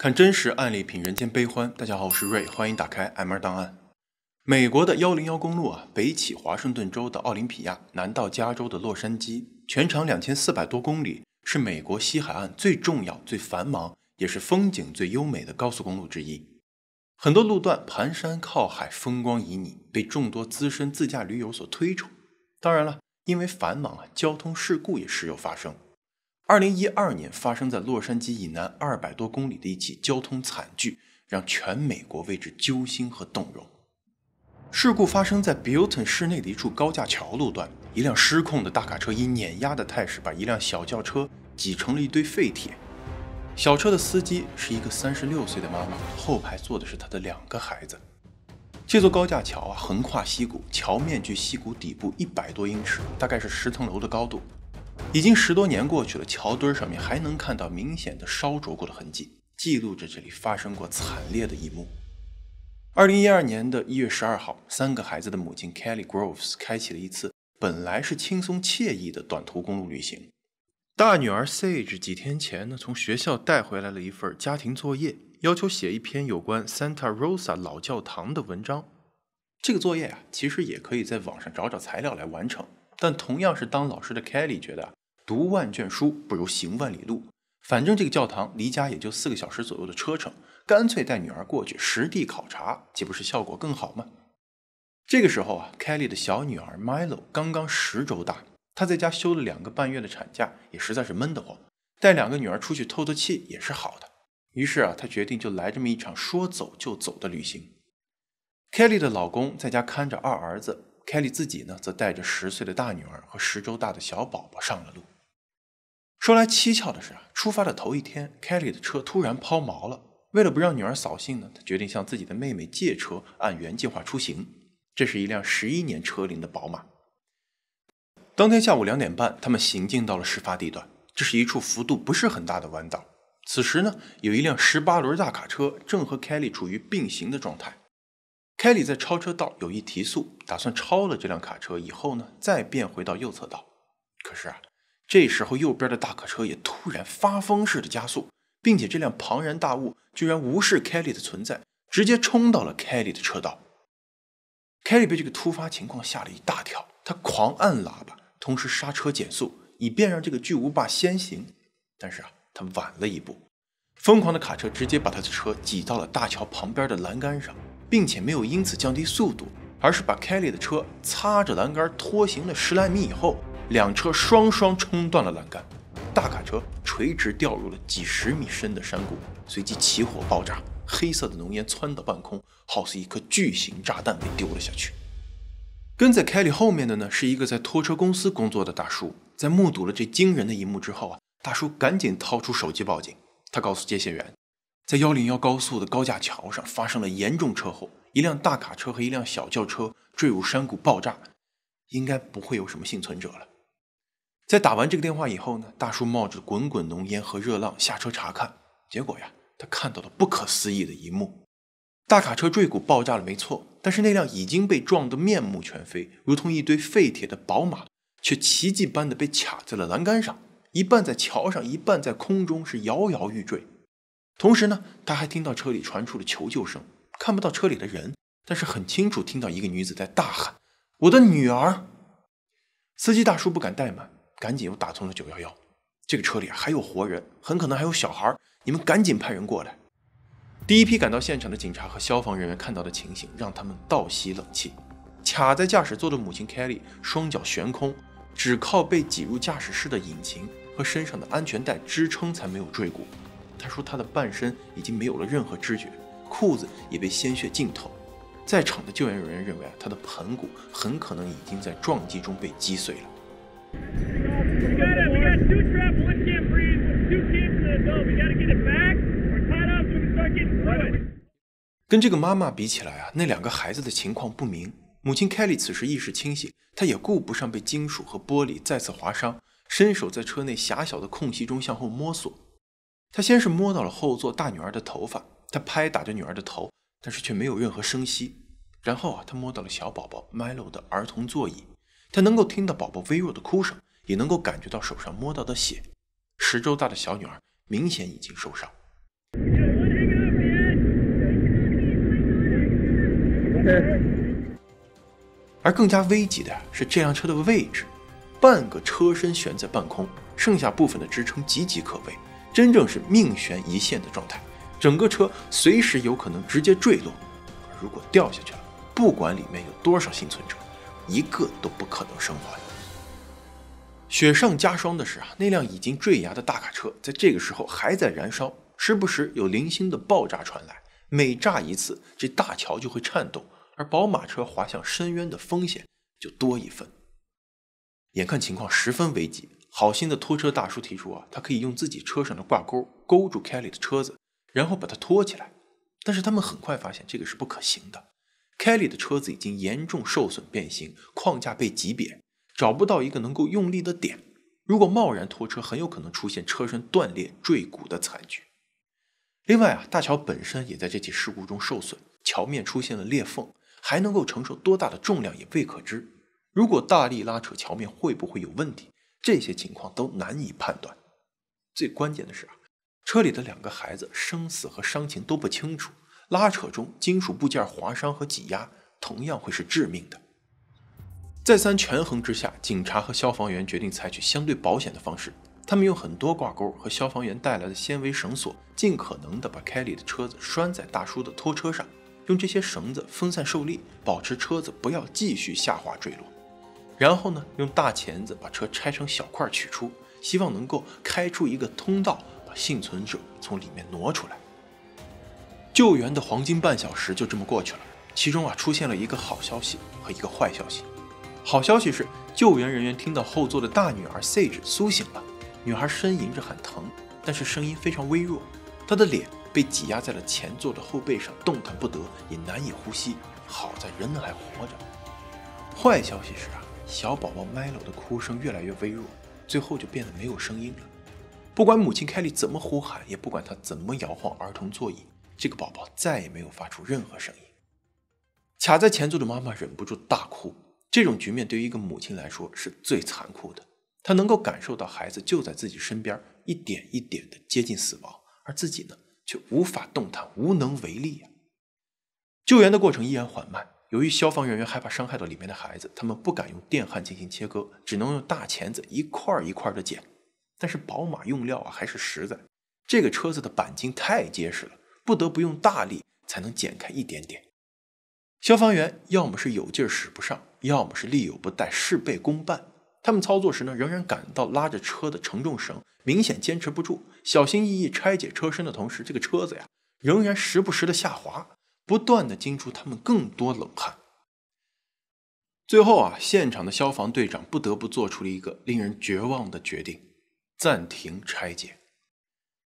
看真实案例，品人间悲欢。大家好，我是瑞，欢迎打开 M2 档案。美国的101公路北起华盛顿州的奥林匹亚，南到加州的洛杉矶，全长2400多公里，是美国西海岸最重要、最繁忙，也是风景最优美的高速公路之一。很多路段盘山靠海，风光旖旎，被众多资深自驾驴友所推崇。当然了，因为繁忙交通事故也时有发生。2012年发生在洛杉矶以南200多公里的一起交通惨剧，让全美国为之揪心和动容。事故发生在 Buellton 市内的一处高架桥路段，一辆失控的大卡车以碾压的态势把一辆小轿车挤成了一堆废铁。小车的司机是一个36岁的妈妈，后排坐的是她的2个孩子。这座高架桥横跨溪谷，桥面距溪谷底部100多英尺，大概是10层楼的高度。已经10多年过去了，桥墩上面还能看到明显的烧灼过的痕迹，记录着这里发生过惨烈的一幕。2012年的1月12号，3个孩子的母亲 Kelly Groves 开启了一次本来是轻松惬意的短途公路旅行。大女儿 Sage 几天前从学校带回来了一份家庭作业，要求写一篇有关 Santa Rosa 老教堂的文章。这个作业其实也可以在网上找找材料来完成，但同样是当老师的 Kelly 觉得读万卷书不如行万里路，反正这个教堂离家也就4个小时左右的车程，干脆带女儿过去实地考察，岂不是效果更好吗？这个时候Kelly 的小女儿 Milo 刚刚10周大，她在家休了2个半月的产假，也实在是闷得慌，带2个女儿出去透透气也是好的。于是她决定就来这么一场说走就走的旅行。Kelly 的老公在家看着2儿子，Kelly 自己呢，则带着10岁的大女儿和10周大的小宝宝上了路。说来蹊跷的是出发的头一天 ，Kelly 的车突然抛锚了。为了不让女儿扫兴呢，他决定向自己的妹妹借车，按原计划出行。这是一辆11年车龄的宝马。当天下午2点半，他们行进到了事发地段，这是一处幅度不是很大的弯道。此时呢，有一辆18轮大卡车正和 Kelly 处于并行的状态。Kelly 在超车道有意提速，打算超了这辆卡车以后呢，再变回到右侧道。可是这时候右边的大卡车也突然发疯似的加速，并且这辆庞然大物居然无视 Kelly 的存在，直接冲到了 Kelly 的车道。Kelly 被这个突发情况吓了一大跳，他狂按喇叭，同时刹车减速，以便让这个巨无霸先行。但是他晚了一步，疯狂的卡车直接把他的车挤到了大桥旁边的栏杆上，并且没有因此降低速度，而是把 Kelly 的车擦着栏杆拖行了10来米以后，2车双双冲断了栏杆，大卡车垂直掉入了几10米深的山谷，随即起火爆炸，黑色的浓烟窜到半空，好似一颗巨型炸弹被丢了下去。跟在 Kelly 后面的呢，是一个在拖车公司工作的大叔。在目睹了这惊人的一幕之后大叔赶紧掏出手机报警。他告诉接线员，在101高速的高架桥上发生了严重车祸，一辆大卡车和一辆小轿车坠入山谷爆炸，应该不会有什么幸存者了。在打完这个电话以后呢，大叔冒着滚滚浓烟和热浪下车查看，结果他看到了不可思议的一幕。大卡车坠谷爆炸了没错，但是那辆已经被撞得面目全非，如同一堆废铁的宝马却奇迹般的被卡在了栏杆上，一半在桥上，一半在空中，是摇摇欲坠。同时呢，他还听到车里传出了求救声，看不到车里的人，但是很清楚听到一个女子在大喊：“我的女儿！”司机大叔不敢怠慢，赶紧又打通了911。这个车里还有活人，很可能还有小孩，你们赶紧派人过来。第一批赶到现场的警察和消防人员看到的情形让他们倒吸冷气。卡在驾驶座的母亲 Kelly 双脚悬空，只靠被挤入驾驶室的引擎和身上的安全带支撑才没有坠谷。他说他的半身已经没有了任何知觉，裤子也被鲜血浸透。在场的救援人员认为他的盆骨很可能已经在撞击中被击碎了。跟这个妈妈比起来那2个孩子的情况不明。母亲 Kelly 此时意识清醒，她也顾不上被金属和玻璃再次划伤，伸手在车内狭小的空隙中向后摸索。她先是摸到了后座大女儿的头发，她拍打着女儿的头，但是却没有任何声息。然后她摸到了小宝宝 Milo 的儿童座椅，她能够听到宝宝微弱的哭声，也能够感觉到手上摸到的血。10周大的小女儿明显已经受伤。而更加危急的是这辆车的位置，半个车身悬在半空，剩下部分的支撑岌岌可危，真正是命悬一线的状态。整个车随时有可能直接坠落，如果掉下去了，不管里面有多少幸存者，一个都不可能生还。雪上加霜的是那辆已经坠崖的大卡车在这个时候还在燃烧，时不时有零星的爆炸传来，每炸一次，这大桥就会颤动，而宝马车滑向深渊的风险就多一分。眼看情况十分危急，好心的拖车大叔提出他可以用自己车上的挂钩勾住 Kelly 的车子，然后把它拖起来。但是他们很快发现这个是不可行的。Kelly 的车子已经严重受损变形，框架被挤扁，找不到一个能够用力的点。如果贸然拖车，很有可能出现车身断裂坠谷的惨剧。另外大桥本身也在这起事故中受损，桥面出现了裂缝，还能够承受多大的重量也未可知。如果大力拉扯，桥面会不会有问题，这些情况都难以判断。最关键的是车里的2个孩子生死和伤情都不清楚，拉扯中金属部件划伤和挤压同样会是致命的。再三权衡之下，警察和消防员决定采取相对保险的方式，他们用很多挂钩和消防员带来的纤维绳索，尽可能的把凯里的车子拴在大叔的拖车上，用这些绳子分散受力，保持车子不要继续下滑坠落。然后用大钳子把车拆成小块取出，希望能够开出一个通道，把幸存者从里面挪出来。救援的黄金半小时就这么过去了，其中出现了一个好消息和一个坏消息。好消息是，救援人员听到后座的大女儿 Sage 苏醒了，女孩呻吟着喊疼，但是声音非常微弱，她的脸被挤压在了前座的后背上，动弹不得，也难以呼吸，好在人还活着。坏消息是小宝宝 Milo 的哭声越来越微弱，最后就变得没有声音了。不管母亲凯莉怎么呼喊，也不管她怎么摇晃儿童座椅，这个宝宝再也没有发出任何声音。卡在前座的妈妈忍不住大哭，这种局面对于一个母亲来说是最残酷的。她能够感受到孩子就在自己身边，一点一点的接近死亡，而自己却无法动弹，无能为力救援的过程依然缓慢，由于消防人员害怕伤害到里面的孩子，他们不敢用电焊进行切割，只能用大钳子一块一块的剪。但是宝马用料还是实在，这个车子的钣金太结实了，不得不用大力才能剪开一点点。消防员要么是有劲使不上，要么是力有不逮，事倍功半。他们操作时仍然感到拉着车的承重绳明显坚持不住，小心翼翼拆解车身的同时，这个车子仍然时不时的下滑，不断的惊出他们更多冷汗。最后现场的消防队长不得不做出了一个令人绝望的决定，暂停拆解。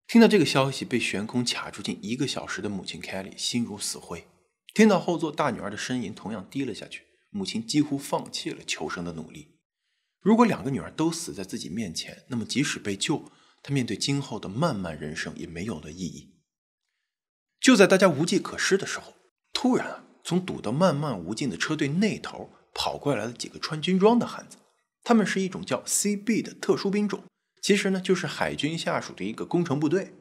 听到这个消息，被悬空卡住近1个小时的母亲 Kelly 心如死灰，听到后座大女儿的呻吟同样低了下去，母亲几乎放弃了求生的努力。如果2个女儿都死在自己面前，那么即使被救，她面对今后的漫漫人生也没有了意义。就在大家无计可施的时候，突然从堵得漫漫无尽的车队那头跑过来了几个穿军装的汉子，他们是一种叫 CB 的特殊兵种，其实就是海军下属的一个工程部队。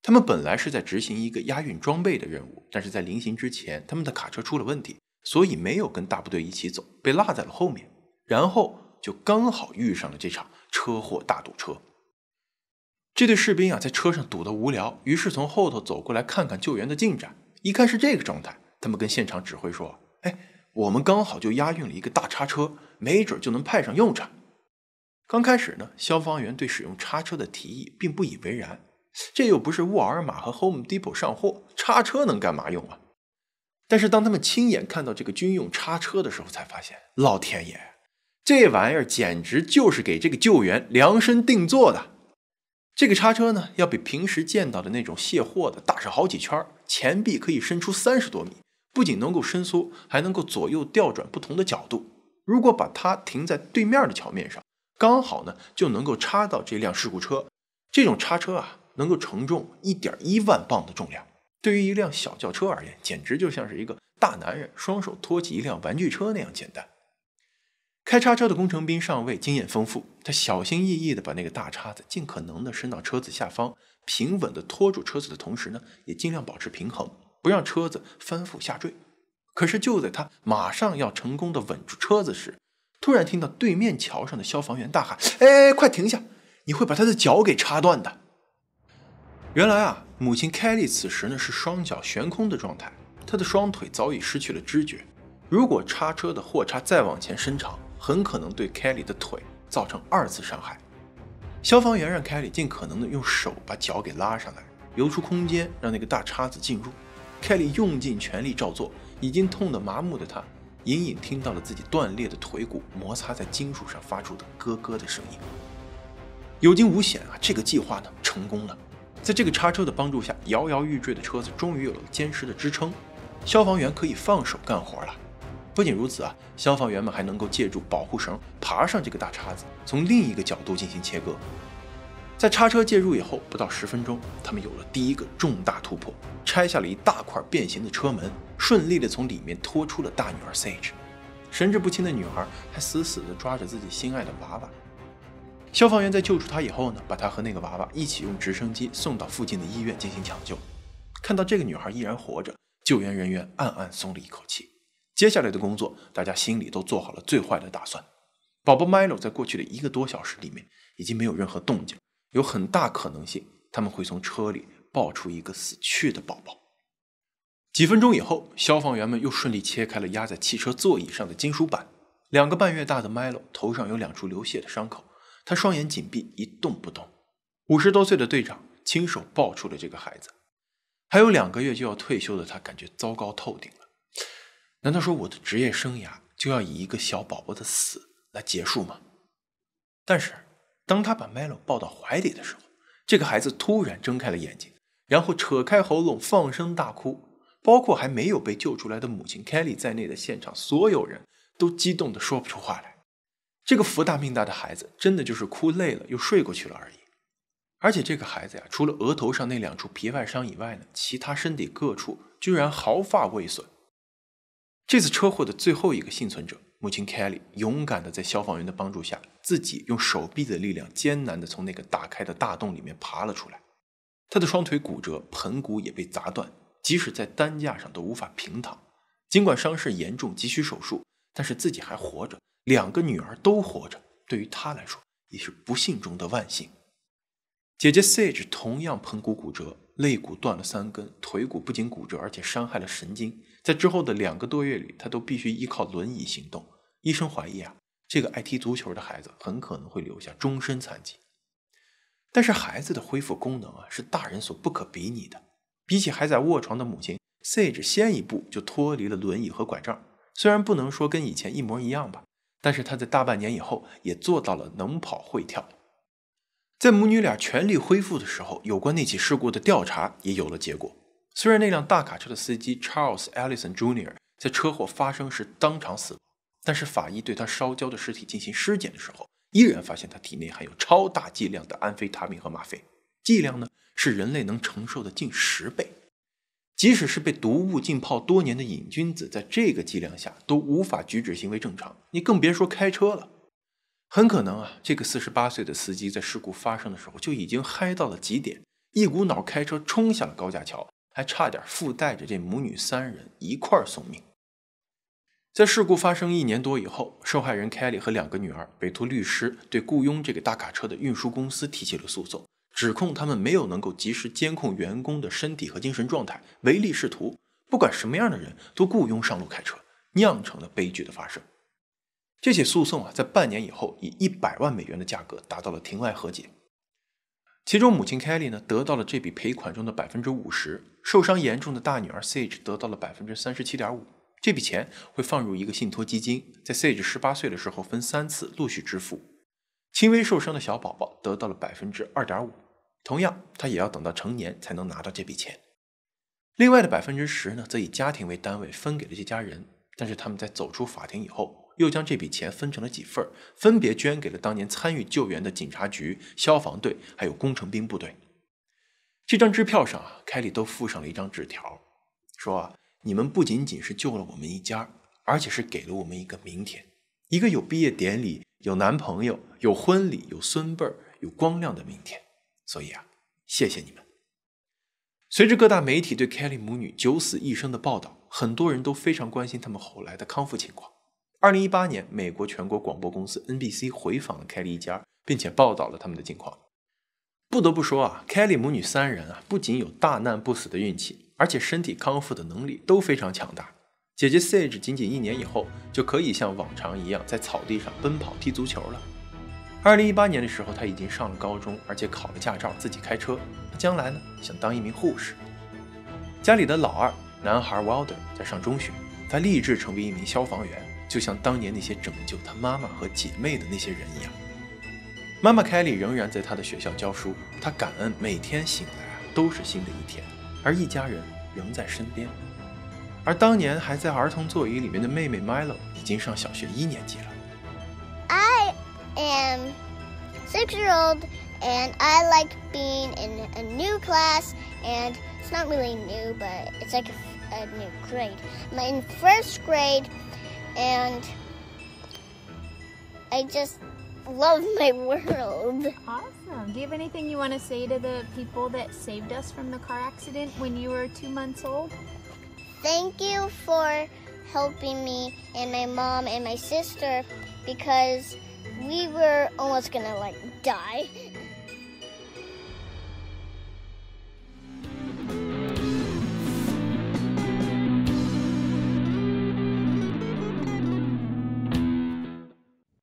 他们本来是在执行一个押运装备的任务，但是在临行之前，他们的卡车出了问题，所以没有跟大部队一起走，被落在了后面，然后就刚好遇上了这场车祸大堵车。这对士兵在车上堵得无聊，于是从后头走过来看看救援的进展。一看是这个状态，他们跟现场指挥说，我们刚好就押运了一个大叉车，没准就能派上用场。刚开始消防员对使用叉车的提议并不以为然，这又不是沃尔玛和 Home Depot 上货，叉车能干嘛用但是当他们亲眼看到这个军用叉车的时候，才发现老天爷，这玩意儿简直就是给这个救援量身定做的。这个叉车要比平时见到的那种卸货的大上好几圈，前臂可以伸出30多米，不仅能够伸缩，还能够左右调转不同的角度。如果把它停在对面的桥面上，刚好就能够插到这辆事故车。这种叉车能够承重 1.1万磅的重量，对于一辆小轿车而言，简直就像是一个大男人双手托起一辆玩具车那样简单。开叉车的工程兵上尉经验丰富，他小心翼翼地把那个大叉子尽可能地伸到车子下方，平稳地拖住车子的同时也尽量保持平衡，不让车子翻覆下坠。可是就在他马上要成功的稳住车子时，突然听到对面桥上的消防员大喊：哎，快停下，你会把他的脚给插断的。原来啊，母亲凯莉此时呢是双脚悬空的状态，她的双腿早已失去了知觉，如果叉车的货叉再往前伸长，很可能对凯莉的腿造成2次伤害。消防员让凯莉尽可能的用手把脚给拉上来，留出空间让那个大叉子进入。凯莉用尽全力照做，已经痛得麻木的她隐隐听到了自己断裂的腿骨摩擦在金属上发出的咯咯的声音。有惊无险啊，这个计划呢成功了。在这个叉车的帮助下，摇摇欲坠的车子终于有了坚实的支撑，消防员可以放手干活了。不仅如此啊，消防员们还能够借助保护绳爬上这个大叉子，从另一个角度进行切割。在叉车介入以后，不到10分钟，他们有了第一个重大突破，拆下了一大块变形的车门，顺利地从里面拖出了大女儿 Sage。神志不清的女孩还死死地抓着自己心爱的娃娃。消防员在救出她以后呢，把她和那个娃娃一起用直升机送到附近的医院进行抢救。看到这个女孩依然活着，救援人员暗暗松了一口气。接下来的工作，大家心里都做好了最坏的打算。宝宝 Milo 在过去的1个多小时里面已经没有任何动静，有很大可能性他们会从车里抱出一个死去的宝宝。几分钟以后，消防员们又顺利切开了压在汽车座椅上的金属板。2个半月大的 Milo 头上有2处流血的伤口，他双眼紧闭，一动不动。50多岁的队长亲手抱出了这个孩子。还有2个月就要退休的他感觉糟糕透顶了。难道说我的职业生涯就要以一个小宝宝的死来结束吗？但是当他把 Milo 抱到怀里的时候，这个孩子突然睁开了眼睛，然后扯开喉咙放声大哭。包括还没有被救出来的母亲 Kelly 在内的现场所有人都激动地说不出话来。这个福大命大的孩子真的就是哭累了又睡过去了而已。而且这个孩子呀，除了额头上那2处皮外伤以外呢，其他身体各处居然毫发未损。这次车祸的最后一个幸存者母亲 Kelly 勇敢地在消防员的帮助下，自己用手臂的力量艰难地从那个打开的大洞里面爬了出来。她的双腿骨折，盆骨也被砸断，即使在担架上都无法平躺。尽管伤势严重急需手术，但是自己还活着，2个女儿都活着，对于她来说也是不幸中的万幸。姐姐 Sage 同样盆骨骨折，肋骨断了3根，腿骨不仅骨折而且伤害了神经。在之后的2个多月里，她都必须依靠轮椅行动。医生怀疑这个爱踢足球的孩子很可能会留下终身残疾。但是孩子的恢复功能是大人所不可比拟的。比起还在卧床的母亲， Sage 先一步就脱离了轮椅和拐杖。虽然不能说跟以前一模一样吧，但是他在大半年以后也做到了能跑会跳。在母女俩全力恢复的时候，有关那起事故的调查也有了结果。虽然那辆大卡车的司机 Charles Ellison Jr. 在车祸发生时当场死亡，但是法医对他烧焦的尸体进行尸检的时候，依然发现他体内含有超大剂量的安非他命和吗啡，剂量呢是人类能承受的近10倍。即使是被毒物浸泡多年的瘾君子，在这个剂量下都无法举止行为正常，你更别说开车了。很可能这个48岁的司机在事故发生的时候就已经嗨到了极点，一股脑开车冲下了高架桥，还差点附带着这母女3人一块送命。在事故发生1年多以后，受害人 Kelly 和2个女儿委托律师对雇佣这个大卡车的运输公司提起了诉讼，指控他们没有能够及时监控员工的身体和精神状态，唯利是图，不管什么样的人都雇佣上路开车，酿成了悲剧的发生。这起诉讼在半年以后以$100万的价格达到了庭外和解。其中母亲 Kelly 呢得到了这笔赔款中的 50%， 受伤严重的大女儿 Sage 得到了 37.5%。 这笔钱会放入一个信托基金，在 Sage 18岁的时候分3次陆续支付。轻微受伤的小宝宝得到了 2.5%， 同样他也要等到成年才能拿到这笔钱。另外的 10% 呢则以家庭为单位分给了这家人，但是他们在走出法庭以后，又将这笔钱分成了几份，分别捐给了当年参与救援的警察局、消防队还有工程兵部队。这张支票上凯里都附上了一张纸条，说你们不仅仅是救了我们一家，而且是给了我们一个明天，一个有毕业典礼、有男朋友、有婚礼、有孙辈、有光亮的明天。所以谢谢你们。随着各大媒体对 Kelly 母女九死一生的报道，很多人都非常关心他们后来的康复情况。2018年，美国全国广播公司 NBC 回访了 Kelly 一家，并且报道了他们的近况。不得不说啊 ，Kelly 母女三人不仅有大难不死的运气，而且身体康复的能力都非常强大。姐姐 Sage 仅仅1年以后就可以像往常一样在草地上奔跑踢足球了。2018年的时候，她已经上了高中，而且考了驾照，自己开车。将来呢，想当一名护士。家里的老二男孩 Wilder 在上中学，他立志成为一名消防员，就像当年那些拯救他妈妈和姐妹的那些人一样。妈妈 Kelly 仍然在她的学校教书，她感恩每天醒来都是新的一天，而一家人仍在身边。而当年还在儿童座椅里面的妹妹 Milo 已经上小学1年级了。I am 6-year-old and I like being in a new class, and it's not really new, but it's like a new grade. I'm in first grade, and I just love my world. Awesome. Do you have anything you want to say to the people that saved us from the car accident when you were 2 months old? Thank you for helping me and my mom and my sister, because we were almost gonna die.